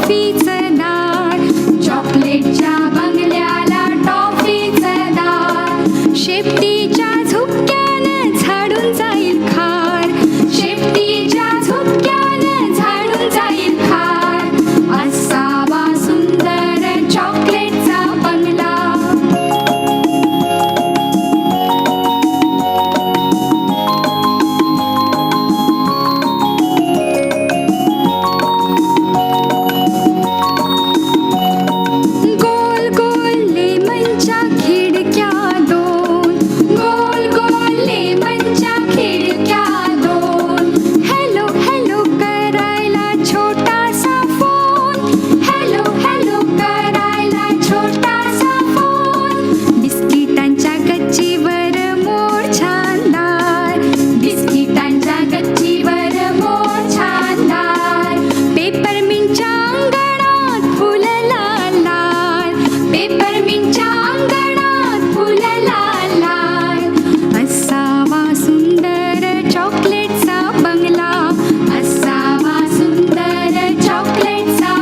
टॉफीचं दार, चॉकलेटच्या बंगल्याला टॉफीचं दार, शेपटीच्या झुपक्यानं झाडून जाईल खार, शेपटीच्या झुपक्यानं झाडून जाईल खार, असावा सुंदर चॉकलेटचा बंगला. गोल गोल लेमनच्या खिडक्या दोन, गोल गोल लेमनच्या खिडक्या दोन, हॅलो हॅलो करायला छोटासा फोन, हॅलो हॅलो करायला छोटासा फोन, बिस्किटांच्या गच्चीवर मोर छानदार, बिस्किटांच्या गच्चीवर मोर छानदार, पेपरमिंटच्या अंगणात फुलं लाल लाल, पेपरमिंटच्या अंगणात फुलं लाल लाल, असावा सुंदर चॉकलेटचा बंगला, असावा सुंदर चॉकलेटचा